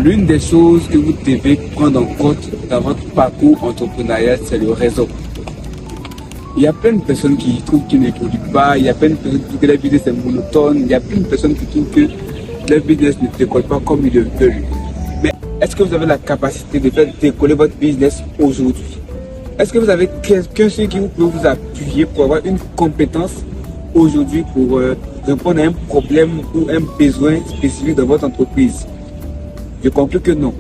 L'une des choses que vous devez prendre en compte dans votre parcours entrepreneurial, c'est le réseau. Il y a plein de personnes qui trouvent qu'ils ne produisent pas, il y a plein de personnes qui trouvent que leur business est monotone, il y a plein de personnes qui trouvent que leur business ne décolle pas comme ils le veulent. Mais est-ce que vous avez la capacité de faire décoller votre business aujourd'hui? Est-ce que vous avez quelqu'un sur qui vous pouvez vous appuyer pour avoir une compétence aujourd'hui pour répondre à un problème ou un besoin spécifique dans votre entreprise? Je conclus que non.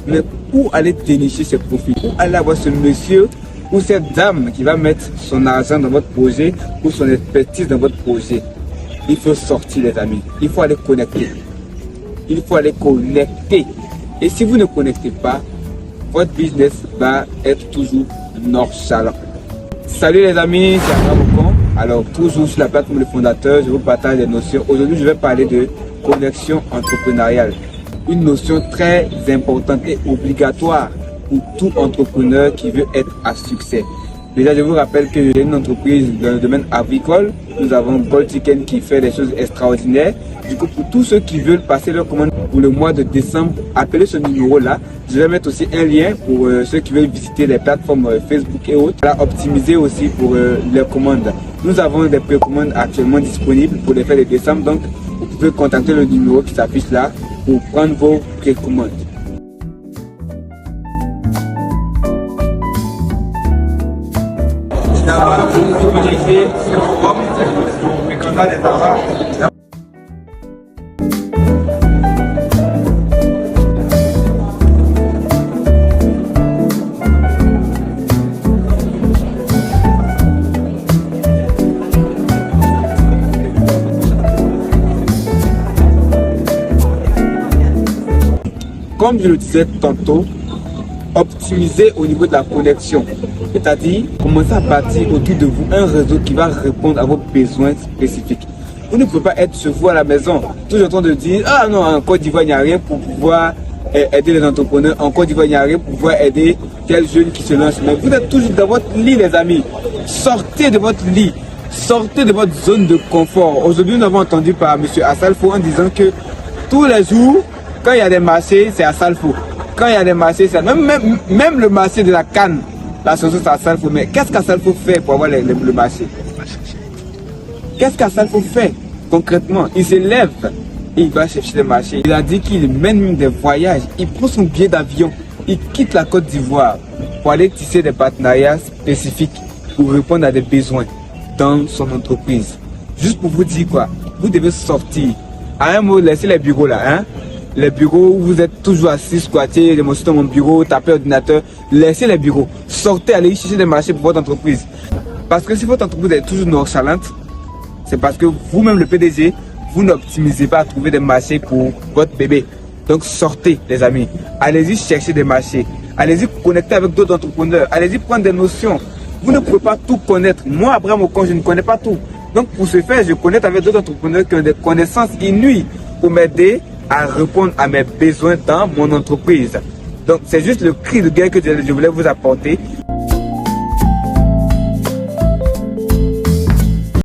Mais pour aller dénicher ces profils, pour aller avoir ce monsieur ou cette dame qui va mettre son argent dans votre projet ou son expertise dans votre projet, il faut sortir les amis. Il faut aller connecter. Il faut aller connecter. Et si vous ne connectez pas, votre business va être toujours nonchalant. Salut les amis, c'est Abraham. Alors toujours sur la plateforme Le Fondateur, je vous partage des notions. Aujourd'hui, je vais parler de connexion entrepreneuriale. Une notion très importante et obligatoire pour tout entrepreneur qui veut être à succès. Déjà, je vous rappelle que j'ai une entreprise dans le domaine agricole. Nous avons Gold Chicken qui fait des choses extraordinaires. Du coup, pour tous ceux qui veulent passer leur commande pour le mois de décembre, appelez ce numéro-là. Je vais mettre aussi un lien pour ceux qui veulent visiter les plateformes Facebook et autres. Voilà, optimiser aussi pour les commandes. Nous avons des précommandes actuellement disponibles pour les fêtes de décembre. Donc, vous pouvez contacter le numéro qui s'affiche là pour prendre vos précommandes. Comme je le disais tantôt, optimiser au niveau de la connexion. C'est-à-dire, commencer à bâtir autour de vous un réseau qui va répondre à vos besoins spécifiques. Vous ne pouvez pas être chez vous à la maison, toujours en train de dire « Ah non, en Côte d'Ivoire, il n'y a rien pour pouvoir aider les entrepreneurs. En Côte d'Ivoire, il n'y a rien pour pouvoir aider tel jeune qui se lance. » Mais vous êtes toujours dans votre lit, les amis. Sortez de votre lit. Sortez de votre zone de confort. Aujourd'hui, nous avons entendu par M. Assalfo en disant que tous les jours, quand il y a des marchés, c'est Assalfo. Quand il y a des marchés, c'est même le marché de la canne, la chanson c'est Assalfo. Mais qu'est-ce qu'Assalfo fait pour avoir le marché? Qu'est-ce qu'Assalfo fait concrètement? Il se lève et il va chercher les marchés. Il a dit qu'il mène des voyages. Il prend son billet d'avion. Il quitte la Côte d'Ivoire pour aller tisser des partenariats spécifiques pour répondre à des besoins dans son entreprise. Juste pour vous dire quoi, vous devez sortir. À un mot, laissez les bureaux là, hein. Les bureaux où vous êtes toujours assis, squattés, je suis dans mon bureau, tapez l'ordinateur, laissez les bureaux. Sortez, allez chercher des marchés pour votre entreprise. Parce que si votre entreprise est toujours nonchalante, c'est parce que vous-même le PDG, vous n'optimisez pas à trouver des marchés pour votre bébé. Donc sortez les amis, allez-y chercher des marchés, allez-y connecter avec d'autres entrepreneurs, allez-y prendre des notions. Vous ne pouvez pas tout connaître. Moi, Abraham Ocon, je ne connais pas tout. Donc pour ce faire, je connecte avec d'autres entrepreneurs qui ont des connaissances inouïes pour m'aider à répondre à mes besoins dans mon entreprise. Donc c'est juste le cri de guerre que je voulais vous apporter.